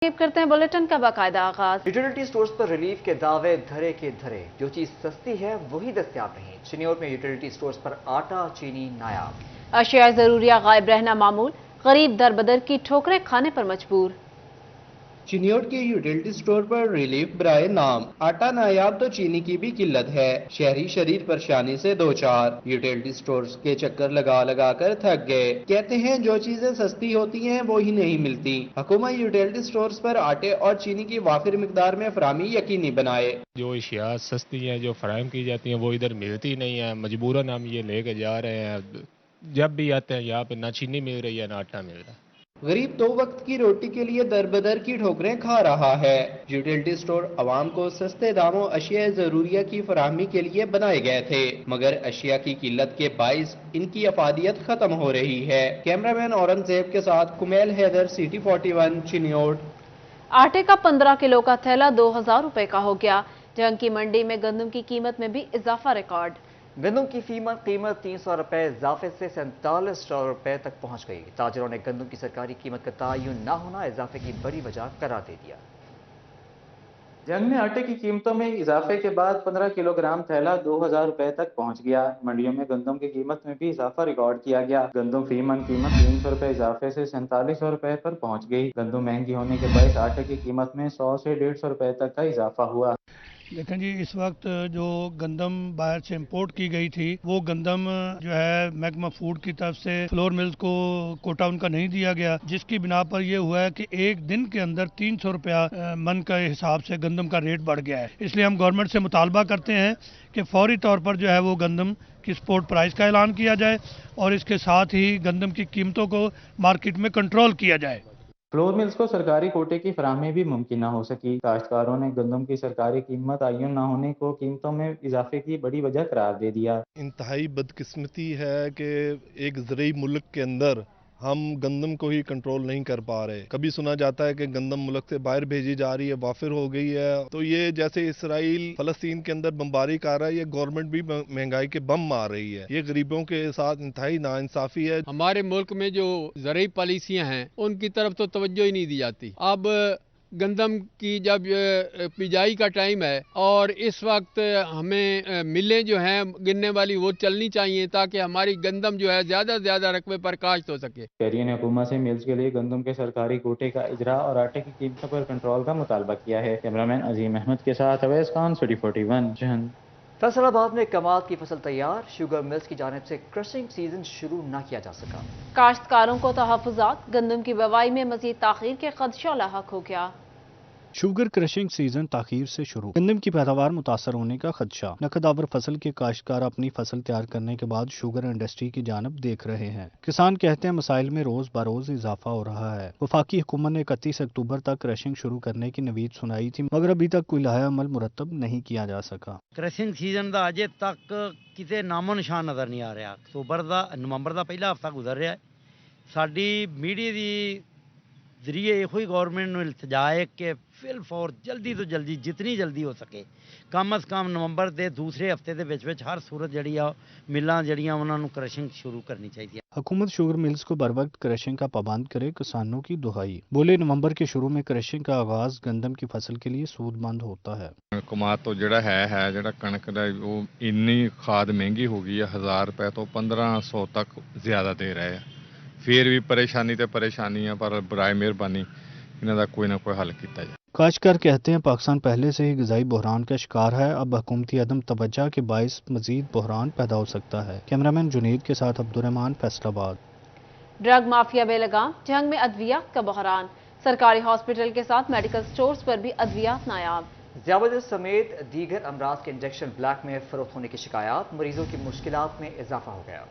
करते हैं बुलेटिन का बाकायदा आगाज। यूटिलिटी स्टोर्स पर रिलीफ के दावे धरे के धरे, जो चीज सस्ती है वही दस्तयाब नहीं। चिन्योर में यूटिलिटी स्टोर्स पर आटा चीनी नायाब। अशिया जरूरिया गायब रहना मामूल, गरीब दर बदर की ठोकरें खाने पर मजबूर। चिन्योट के यूटिलिटी स्टोर पर रिलीफ बराए नाम, आटा नायाब तो चीनी की भी किल्लत है। शहरी शरीर परेशानी से दो चार, यूटिलिटी स्टोर्स के चक्कर लगा लगा कर थक गए। कहते हैं जो चीजें सस्ती होती हैं वो ही नहीं मिलती। हुकूमत यूटिलिटी स्टोर्स पर आटे और चीनी की वाफिर मिकदार में फराहमी यकीनी बनाए। जो अशिया सस्ती हैं जो फराहम की जाती हैं वो इधर मिलती नहीं है, मजबूरन हम ये लेके जा रहे हैं। जब भी आते हैं यहाँ पे ना चीनी मिल रही है ना आटा मिल रहा है। गरीब दो वक्त की रोटी के लिए दर बदर की ठोकरें खा रहा है। यूटिलिटी स्टोर आवाम को सस्ते दामों अशिया जरूरिया की फराहमी के लिए बनाए गए थे, मगर अशिया की किल्लत के बाइस इनकी अफादियत खत्म हो रही है। कैमरामैन औरंगजेब के साथ कुमैल हैदर, सिटी 41, चिन्योट। आटे का 15 किलो का थैला 2000 रुपए का हो गया। जंग की मंडी में गंदम की कीमत में भी इजाफा रिकॉर्ड। गंदम की कीमत 300 रुपए इजाफे से 4700 रुपए तक पहुंच गई। ताजरों ने गंदम की सरकारी कीमत का तयन न होना इजाफे की बड़ी वजह करार दे दिया। जंग में आटे की कीमतों में इजाफे के बाद 15 किलोग्राम थैला 2000 रुपए तक पहुंच गया। मंडियों में गंदम की कीमत में भी इजाफा रिकॉर्ड किया गया। गंदम फी मन कीमत 300 रुपए इजाफे से 4700 रुपए पर पहुंच गई। गंदम महंगी होने के बायस आटे की कीमत में 100 से 150 रुपए तक का इजाफा हुआ। देखें जी, इस वक्त जो गंदम बाहर से इंपोर्ट की गई थी वो गंदम जो है मैग्मा फूड की तरफ से फ्लोर मिल्स को कोटा उनका नहीं दिया गया, जिसकी बिना पर यह हुआ है कि एक दिन के अंदर 300 रुपया मन के हिसाब से गंदम का रेट बढ़ गया है। इसलिए हम गवर्नमेंट से मुतालबा करते हैं कि फौरी तौर पर जो है वो गंदम की स्पोर्ट प्राइस का ऐलान किया जाए और इसके साथ ही गंदम की कीमतों को मार्केट में कंट्रोल किया जाए। फ्लोर मिल्स को सरकारी कोटे की फराहमी भी मुमकिन न हो सकी। काश्तकारों ने गंदम की सरकारी कीमत तयन न होने को कीमतों में इजाफे की बड़ी वजह करार दे दिया। इंतहाई बदकिस्मती है कि एक ज़रूरी मुल्क के अंदर हम गंदम को ही कंट्रोल नहीं कर पा रहे। कभी सुना जाता है कि गंदम मुल्क से बाहर भेजी जा रही है, वाफिर हो गई है। तो ये जैसे इसराइल फलस्तीन के अंदर बमबारी कर रहा है, ये गवर्नमेंट भी महंगाई के बम मार रही है। ये गरीबों के साथ इंतहाई नाइंसाफी है। हमारे मुल्क में जो ज़रूरी पॉलिसियां हैं उनकी तरफ तो तवज्जो ही नहीं दी जाती। अब गंदम की जब बिजाई का टाइम है और इस वक्त हमें मिलें जो हैं गिनने वाली वो चलनी चाहिए ताकि हमारी गंदम जो है ज़्यादा से ज़्यादा रकबे पर काश्त हो सके। शहरियों ने हुकूमत से मिल्स के लिए गंदम के सरकारी कोटे का इजरा और आटे की कीमतों पर कंट्रोल का मुतालबा किया है। कैमरामैन अजीम अहमद के साथ अवैस खान, सिटी 41, जहन। फैसलाबाद में कमाल की फसल तैयार, शुगर मिल्स की जानिब से क्रशिंग सीजन शुरू न किया जा सका। काश्तकारों को तहफ़्फ़ुज़ात, गंदम की बुवाई में मज़ीद ताख़ीर के ख़दशा लाहक हो गया। शुगर क्रशिंग सीजन ताखीर से शुरू, गंदम की पैदावार मुतासर होने का खदशा। नकदावर फसल के काश्तकार अपनी फसल तैयार करने के बाद शुगर इंडस्ट्री की जानब देख रहे हैं। किसान कहते हैं मसाइल में रोज बरोज इजाफा हो रहा है। वफाकी हुकूमत ने 31 अक्टूबर तक क्रशिंग शुरू करने की नवीद सुनाई थी, मगर अभी तक कोई लाया अमल मुरतब नहीं किया जा सका। क्रशिंग सीजन का अजे तक किसी नामो निशान नजर नहीं आ रहा। अक्तूबर का नवंबर का पहला हफ्ता गुजर रहा है। साडी मीडिया की जरिए यो ही गौरमेंट को इल्तजा है कि फिल फॉर जल्दी तो जल्दी जितनी जल्दी हो सके कम अज़ कम नवंबर के दूसरे हफ्ते के विच हर सूरत जी मिलां जड़ियां उन्होंने क्रशिंग शुरू करनी चाहिए। हुकूमत शुगर मिल्स को बर वक्त क्रशिंग का पाबंद करे, किसानों की दुहाई। बोले नवंबर के शुरू में क्रशिंग का आगाज गंदम की फसल के लिए सूदमंद होता है। हुकूमत तो जड़ा है जड़ा कणक दा वो इन्नी खाद महंगी हो गई है, 1000 रुपए तो 1500 तक ज्यादा दे रहे हैं। फिर भी परेशानी तो परेशानी है, पर बराए मेहरबानी इन्हां दा कोई ना कोई हल किया जाए। काश्तकार कहते हैं पाकिस्तान पहले से ही ग़िज़ाई बहरान का शिकार है, अब हुकूमती अदम तवज्जो के बायस मजीद बहरान पैदा हो सकता है। कैमरामैन जुनैद के साथ अब्दुर्रहमान, फैसलाबाद। ड्रग माफिया बेलगाम, जंग में अद्वियात का बहरान, सरकारी हॉस्पिटल के साथ मेडिकल स्टोर्स पर भी अद्वियात नायाब। ज़ियावत समेत दीगर अमराज के इंजेक्शन ब्लैक में फरोख्त होने की शिकायत, मरीजों की मुश्किलात में इजाफा हो गया।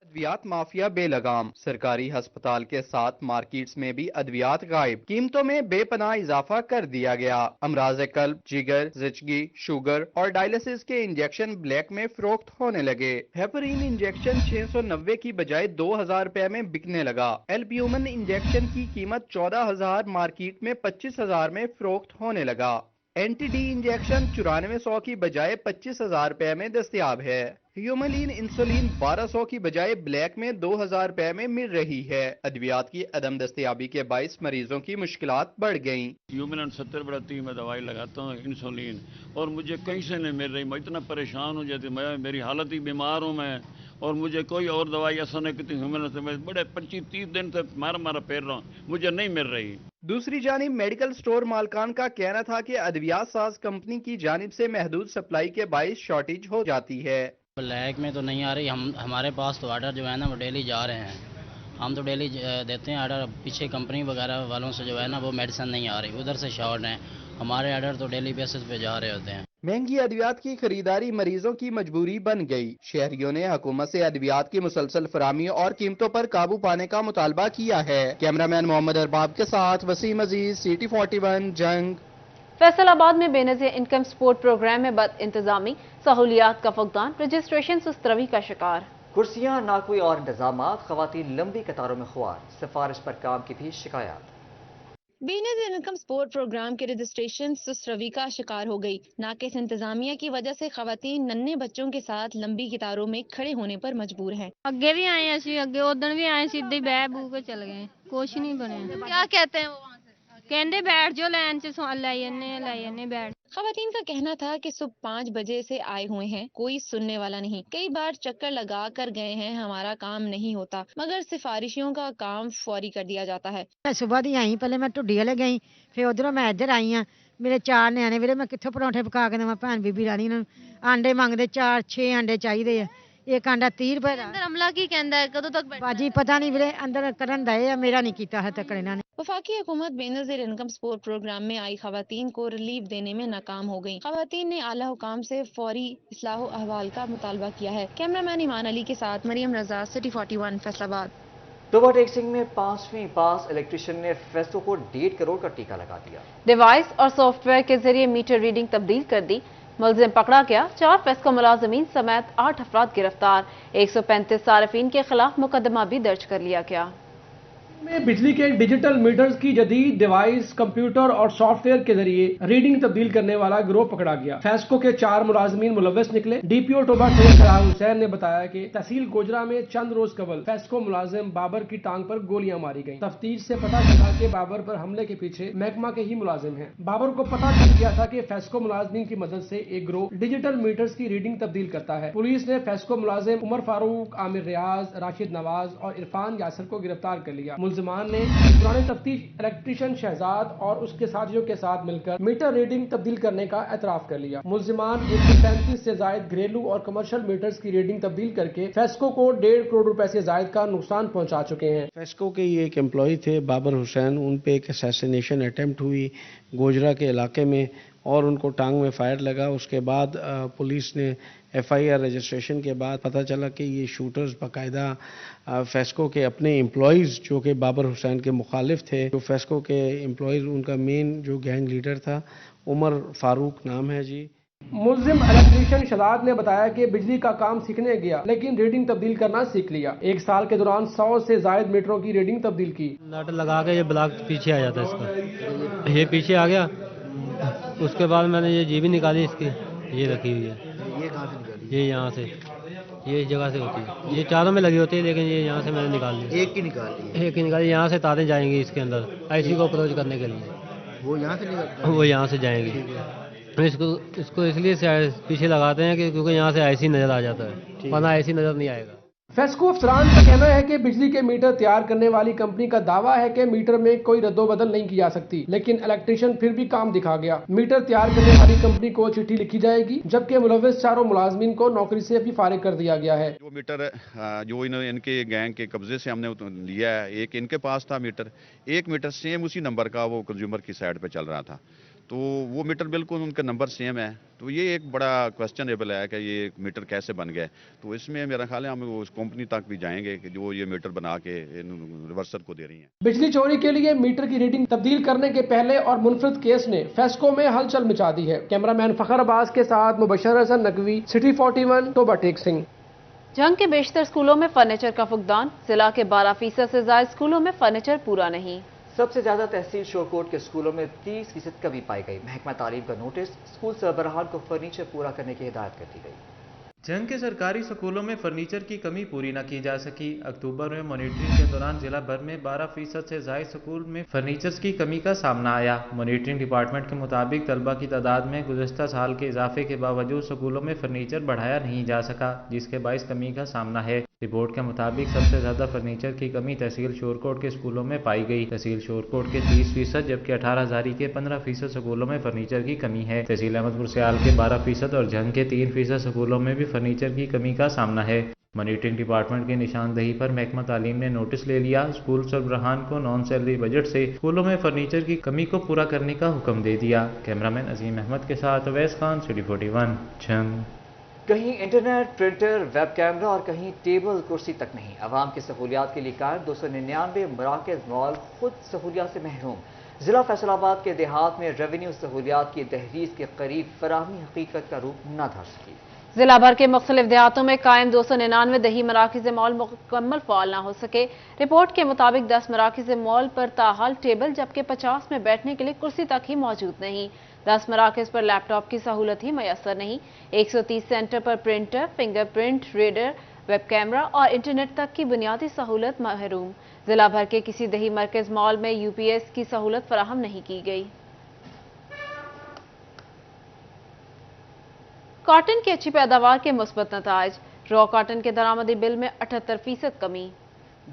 अद्वियात माफिया बेलगाम, सरकारी अस्पताल के साथ मार्केट्स में भी अद्वियात गायब, कीमतों में बेपनाह इजाफा कर दिया गया। अमराज कल्ब, जिगर, जिचगी, शुगर और डायलिसिस के इंजेक्शन ब्लैक में फरोख्त होने लगे। हेपरीन इंजेक्शन 690 की बजाय 2000 रुपए में बिकने लगा। एल्ब्यूमिन इंजेक्शन की कीमत 14000 मार्केट में 25000 में फरोख्त होने लगा। एंटी डी इंजेक्शन 9400 की बजाय 25,000 रुपए में दस्तयाब है। ह्यूमलिन इंसुलिन 1200 की बजाय ब्लैक में 2,000 रुपए में मिल रही है। अद्वियात की अदम दस्तयाबी के बाइस मरीजों की मुश्किलात बढ़ गईं। ह्यूमलिन 70/30 में दवाई लगाता हूँ इंसुलिन, और मुझे कहीं से नहीं मिल रही। मैं इतना परेशान हूँ, जैसे मेरी हालत ही बीमार हूँ मैं, और मुझे कोई और दवाई ऐसा नहीं करती ह्यूमलिन से। मैं बड़े 25-30 दिन से मारा फेर रहा हूँ, मुझे नहीं मिल रही। दूसरी जानिब मेडिकल स्टोर मालकान का कहना था कि अद्वियात साज कंपनी की जानिब से महदूद सप्लाई के बाइस शॉर्टेज हो जाती है। ब्लैक में तो नहीं आ रही, हमारे पास तो ऑर्डर जो है ना वो डेली जा रहे हैं, हम तो डेली देते हैं ऑर्डर। पीछे कंपनी वगैरह वालों से जो है ना वो मेडिसिन नहीं आ रही, उधर से शॉर्ट हैं। हमारे ऑर्डर तो डेली बेसिस पे जा रहे होते हैं। महंगी अद्वियात की खरीदारी मरीजों की मजबूरी बन गई। शहरियों ने हुकूमत से अद्वियात की मुसलसल फराहमी और कीमतों पर काबू पाने का मुतालबा किया है। कैमरामैन मोहम्मद अरबाब के साथ वसीम अजीज, सिटी 41 जंग। फैसलाबाद में बेनज़ीर इनकम सपोर्ट प्रोग्राम में बद इंतजामी, सहूलियात का फुकदान, रजिस्ट्रेशन सुस्तरवी का शिकार। कुर्सियां नाकोई और इंतजामात, खवातीन लंबी कतारों में खुआर, सिफारिश पर काम की भी शिकायत। बेनज़ीर इनकम सपोर्ट प्रोग्राम के रजिस्ट्रेशन सुस्तरवी का शिकार हो गई। नाकिस इंतजामिया की वजह से खवातीन नन्हे बच्चों के साथ लंबी कतारों में खड़े होने पर मजबूर हैं। अगे भी आए असी, अगे उदन भी आए, सीधे बह बू के चल गए, कुछ नहीं बने। क्या कहते हैं वो? कहते बैठ जो लाइन च लाई बैठ। खवातीन का कहना था कि सुबह 5 बजे से आए हुए हैं, कोई सुनने वाला नहीं। कई बार चक्कर लगा कर गए हैं, हमारा काम नहीं होता, मगर सिफारिशियों का काम फौरी कर दिया जाता है। सुबह दी आई, पहले मैं टुड्डी वाले गई, फिर उधरों मैं इधर आई हाँ। मेरे 4 न्याणे वीरे, मैं कित्थों पराठे पका के देवां भैन बीबी रानी नूं। आंडे मंगदे 4-6 आंडे चाहिए है, एक आंडा 30 रुपए दा। अंदर अमला की कहंदा है कदों तक बाजी पता नहीं वीरे, अंदर करन दए आ, मेरा नहीं कीता है तक इन्हां ने। वफाकी हुकूमत बेनज़ीर इनकम सपोर्ट प्रोग्राम में आई खवातीन को रिलीफ देने में नाकाम हो गई। खवातीन ने आला हुकाम से फौरी इस्लाह अहवाल का मुतालबा किया है। कैमरामैन ईमान अली के साथ मरियम रजा, सिटी 41 फैसलाबाद। तोबा टेक्सिंग में 5वीं पास इलेक्ट्रिशियन ने फेस्को को 1.5 करोड़ का टीका लगा दिया। डिवाइस और सॉफ्टवेयर के जरिए मीटर रीडिंग तब्दील कर दी, मुलजिम पकड़ा गया। 4 फेस्को मुलाजमीन समेत 8 अफराद गिरफ्तार। 135 सार्फिन के खिलाफ मुकदमा भी दर्ज कर लिया गया। में बिजली के डिजिटल मीटर्स की जदीद डिवाइस, कंप्यूटर और सॉफ्टवेयर के जरिए रीडिंग तब्दील करने वाला गिरोह पकड़ा गया। फेस्को के 4 मुलाजमीन मुलव्वस निकले। डीपीओ टोबा शेख फराह हुसैन ने बताया कि तहसील गोजरा में चंद रोज कबल फेस्को मुलाजिम बाबर की टांग पर गोलियां मारी गईं। तफ्तीश से पता चला कि बाबर पर हमले के पीछे महकमा के ही मुलाजिम हैं। बाबर को पता चल गया था कि फेस्को मुलाजमीन की मदद से एक गिरोह डिजिटल मीटर्स की रीडिंग तब्दील करता है। पुलिस ने फेस्को मुलाजिम उमर फारूक, आमिर रियाज, राशिद नवाज और इरफान यासर को गिरफ्तार कर लिया। मुलजिमान ने पुराने तफ्तीश इलेक्ट्रिशियन शहजाद और उसके साथियों के साथ मिलकर मीटर रीडिंग तब्दील करने का एतराफ कर लिया। मुलजिमान 135 से जायद घरेलू और कमर्शियल मीटर्स की रीडिंग तब्दील करके फेस्को को 1.5 करोड़ रुपए से जायद का नुकसान पहुंचा चुके हैं। फेस्को के ये एक एम्प्लॉय थे बाबर हुसैन, उन पे एक असैसिनेशन अटेम्प्ट हुई गोजरा के इलाके में और उनको टांग में फायर लगा। उसके बाद पुलिस ने FIR रजिस्ट्रेशन के बाद पता चला कि ये शूटर्स बाकायदा फेस्को के अपने एम्प्लॉयज़ जो कि बाबर हुसैन के मुखालिफ थे। जो फेस्को के एम्प्लॉयज़, उनका मेन जो गैंग लीडर था उमर फारूक नाम है जी। मुलजिम इलेक्ट्रिशियन शहजाद ने बताया कि बिजली का काम सीखने गया लेकिन रीडिंग तब्दील करना सीख लिया। 1 साल के दौरान 100 से जायद मीटरों की रीडिंग तब्दील की। नट लगा के ये ब्लॉक पीछे आ जाता है इसका, ये पीछे आ गया। उसके बाद मैंने ये जीबी निकाली इसकी, ये रखी हुई है। ये कहाँ से निकाली? ये यहाँ से, ये इस जगह से होती है। ये चारों में लगी होती है लेकिन ये यहाँ से मैंने निकाल ली। एक ही निकाली? एक ही निकाली। यहाँ से तारें जाएंगी इसके अंदर IC को अप्रोच करने के लिए। वो यहाँ से निकलता है? वो यहाँ से जाएंगी। इसको इसलिए पीछे लगाते हैं कि क्योंकि यहाँ से IC नजर आ जाता है, वरना IC नजर नहीं आएगा। फेस्को अफसरान का कहना है कि बिजली के मीटर तैयार करने वाली कंपनी का दावा है कि मीटर में कोई रद्दोबदल नहीं की जा सकती, लेकिन इलेक्ट्रिशियन फिर भी काम दिखा गया। मीटर तैयार करने वाली कंपनी को चिट्ठी लिखी जाएगी, जबकि मुलव्वस 4 मुलाजमीन को नौकरी से भी फारिग कर दिया गया है। जो मीटर जो इनके गैंग के कब्जे से हमने लिया है, एक इनके पास था मीटर, एक मीटर सेम उसी नंबर का वो कंज्यूमर की साइड पे चल रहा था, तो वो मीटर बिल्कुल उनका नंबर सेम है। तो ये एक बड़ा क्वेश्चनेबल है कि ये मीटर कैसे बन गया। तो इसमें मेरा ख्याल है हम उस कंपनी तक भी जाएंगे कि जो ये मीटर बना के रिवर्सर को दे रही है। बिजली चोरी के लिए मीटर की रीडिंग तब्दील करने के पहले और मुनफरद केस ने फेस्को में हलचल मचा दी है। कैमरामैन फखर अब्बास के साथ मुबशर हसन नकवी, सिटी 41, तोबा टेक्सिंग। जंग के बेशतर स्कूलों में फर्नीचर का फुकदान, जिला के 12% से ज्यादा स्कूलों में फर्नीचर पूरा नहीं। सबसे ज्यादा तहसील शोरकोट के स्कूलों में 30% कमी पाई गई। महकमा तालीम का नोटिस, स्कूल सरबराहान को फर्नीचर पूरा करने की हिदायत कर दी गई। जंग के सरकारी स्कूलों में फर्नीचर की कमी पूरी न की जा सकी। अक्टूबर में मॉनिटरिंग के दौरान जिला भर में 12% से ज्यादा स्कूल में फर्नीचर की कमी का सामना आया। मॉनिटरिंग डिपार्टमेंट के मुताबिक तलबा की तादाद में गुज़श्ता साल के इजाफे के बावजूद स्कूलों में फर्नीचर बढ़ाया नहीं जा सका, जिसके बायस कमी का सामना है। रिपोर्ट के मुताबिक सबसे ज्यादा फर्नीचर की कमी तहसील शोरकोट के स्कूलों में पाई गई। तहसील शोरकोट के 30%, जबकि 18 हज़ारी के 15% स्कूलों में फर्नीचर की कमी है। तहसील अहमदपुर सियाल के 12% और जंग के 3% स्कूलों में भी फर्नीचर की कमी का सामना है। मॉनिटरिंग डिपार्टमेंट की निशानदही पर महकमा तालीम ने नोटिस ले लिया। स्कूल सरबराहान को नॉन सैलरी बजट से स्कूलों में फर्नीचर की कमी को पूरा करने का हुक्म दे दिया। कैमरामैन अजीम अहमद के साथ अवैस खान, सिटी 41, जंग। कहीं इंटरनेट, प्रिंटर, वेब कैमरा और कहीं टेबल कुर्सी तक नहीं। आवाम की सहूलियात के लिए कायम 299 मराकज़ मॉल खुद सहूलियात से महरूम। जिला फैसलाबाद के देहात में रेवेन्यू सहूलियात की तहरीस के करीब फराहमी हकीकत का रूप न धार सकी। जिला भर के मुख्तलिफ देहातों में कायम 299 दही मराकज़ मॉल मुकम्मल फ़ाल ना हो सके। रिपोर्ट के मुताबिक 10 मराकज़ मॉल पर ताहाल टेबल, जबकि 50 में बैठने के लिए कुर्सी तक ही मौजूद नहीं। 10 मराकज़ पर लैपटॉप की सहूलत ही मैसर नहीं। 130 सेंटर पर printer, fingerprint reader, web camera और इंटरनेट तक की बुनियादी सहूलत महरूम। जिला भर के किसी दही मरकज़ मॉल में यूपीएस की सहूलत फराहम नहीं की गई। कॉटन की अच्छी पैदावार के मुस्बत नताइज। रॉ कॉटन के दरामदी बिल में 78% कमी।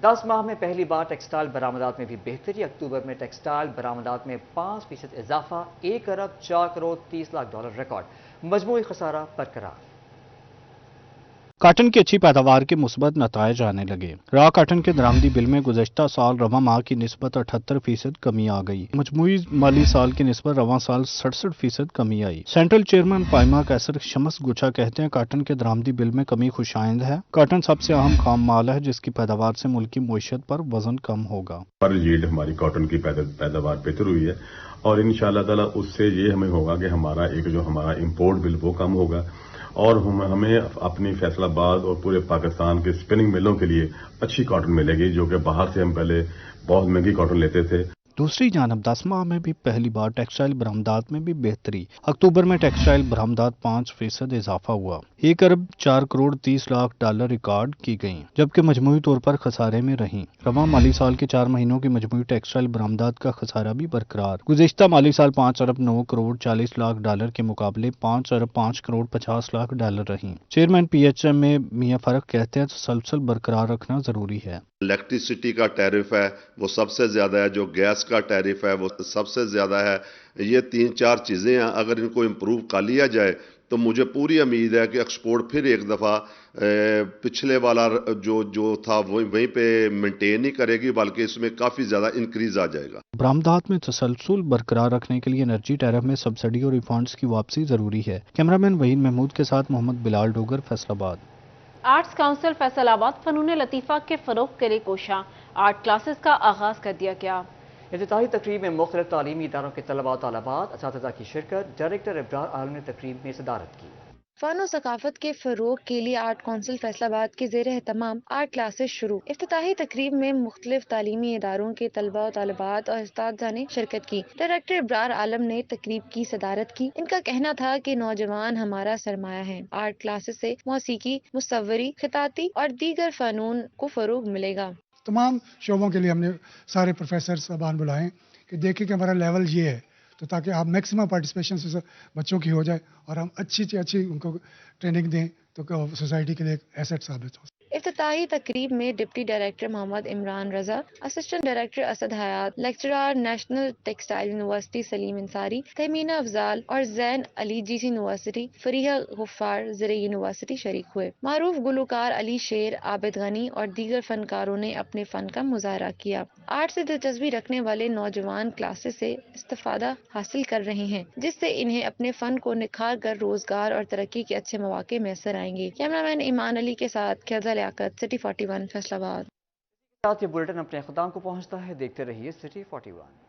10 माह में पहली बार टेक्सटाइल बरामदात में भी बेहतरी। अक्टूबर में टेक्सटाइल बरामदात में 5% इजाफा। 1 अरब 4 करोड़ 30 लाख डॉलर रिकॉर्ड। मजमूई खसारा बरकरार। काटन की अच्छी पैदावार के मुस्बत नताइज आने लगे। रॉ काटन के दरामदी बिल में गुज़श्ता साल रवा माह की निस्बत 78% कमी आ गई। मजमूई माली साल की निस्बत रवा साल 67% कमी आई। सेंट्रल चेयरमैन पाइमा कैसर शमस गुच्छा कहते हैं काटन के दरामदी बिल में कमी खुशाइंद है। काटन सबसे अहम खाम माल है जिसकी पैदावार से मुल्क की मईशत पर वजन कम होगा। पर यील्ड हमारी कॉटन की पैदावार बेहतर हुई है और इंशाअल्लाह ताला उससे ये हमें होगा कि हमारा इंपोर्ट बिल वो कम होगा और हमें अपनी फैसलाबाद और पूरे पाकिस्तान के स्पिनिंग मिलों के लिए अच्छी कॉटन मिलेगी, जो कि बाहर से हम पहले बहुत महंगी कॉटन लेते थे। दूसरी जानब 10 माह में भी पहली बार टेक्सटाइल बरामदात में भी बेहतरी। अक्टूबर में टेक्सटाइल बरामदात 5% इजाफा हुआ। 1 अरब 4 करोड़ 30 लाख डॉलर रिकॉर्ड की गई, जबकि मजमूई तौर पर खसारे में रहीं। रवा माली साल के 4 महीनों की मजमूई टेक्सटाइल बरामदात का खसारा भी बरकरार। गुज़श्ता माली साल 5 अरब 9 करोड़ 40 लाख डॉलर के मुकाबले 5 अरब 5 करोड़ 50 लाख डॉलर रहीं। चेयरमैन PHM में मियां फरक कहते हैं तसलसल बरकरार रखना जरूरी है। इलेक्ट्रिसिटी का टैरिफ है वो सबसे ज्यादा है, जो गैस का टैरिफ है वो सबसे ज्यादा है। ये 3-4 चीजें हैं, अगर इनको इम्प्रूव कर लिया जाए तो मुझे पूरी उम्मीद है कि एक्सपोर्ट फिर एक दफा पिछले वाला जो था वहीं पे मेंटेन नहीं करेगी, बल्कि इसमें काफी ज्यादा इंक्रीज आ जाएगा। बरामदात में तसलसल बरकरार रखने के लिए एनर्जी टैरिफ में सब्सिडी और रिफंड्स की वापसी जरूरी है। कैमरामैन वहीद महमूद के साथ मोहम्मद बिलाल डोगर, फैसलाबाद। आर्ट्स काउंसिल फैसलाबाद फनून लतीफ़ा के फरोग के लिए कोशा। आर्ट क्लासेस का आगाज कर दिया गया। इफ्तिताही तकरीब में मुख्तलिफ तालीमी इदारों के तलबा और तालिबात, असातिज़ा की शिरकत। डायरेक्टर इब्रार आलम ने तकरीब में सदारत की। फन और सकाफत के फरोग के लिए आर्ट काउंसिल फैसलाबाद के ज़ेर एहतमाम आर्ट क्लासेस शुरू। इफ्तिताही तकरीब में मुख्तलिफ तालीमी इदारों के तलबा और तालिबात और उस्ताद ने शिरकत की। डायरेक्टर इब्रार आलम ने तकरीब की सदारत की। इनका कहना था कि नौजवान हमारा सरमाया है। आर्ट क्लासेस से मौसीकी, मुसव्वरी, खिताती और दीगर फ़नून को फरोग मिलेगा। तमाम शोबों के लिए हमने सारे प्रोफेसर साहबान बुलाएं कि देखें कि हमारा लेवल ये है, तो ताकि आप मैक्सिमम पार्टिसिपेशन से बच्चों की हो जाए और हम अच्छी उनको ट्रेनिंग दें तो सोसाइटी के लिए एक एसेट साबित हो। इफ्तिताही तकरीब में deputy director Mohammad Imran Raza, assistant director Asad Hayat, lecturer national textile university Saleem Ansari, Tahmina Afzal और Zain Ali GC university, Fariha Ghaffar Zarai university शरीक हुए। मारूफ गुलकार अली शेर, आबिद गनी और दीगर फनकारों ने अपने फन का मुजाहरा किया। आर्ट से दिलचस्पी रखने वाले नौजवान क्लासेस से इस्तिफादा हासिल कर रहे हैं, जिससे इन्हें अपने फन को निखार कर रोजगार और तरक्की के अच्छे मौके मैसर आएंगे। कैमरामैन ईमान अली के साथ ख्याजा लियाकत, सिटी 41, फैसलाबाद। साथ ये बुलेटिन अपने अख्ताम को पहुंचता है। देखते रहिए सिटी 41।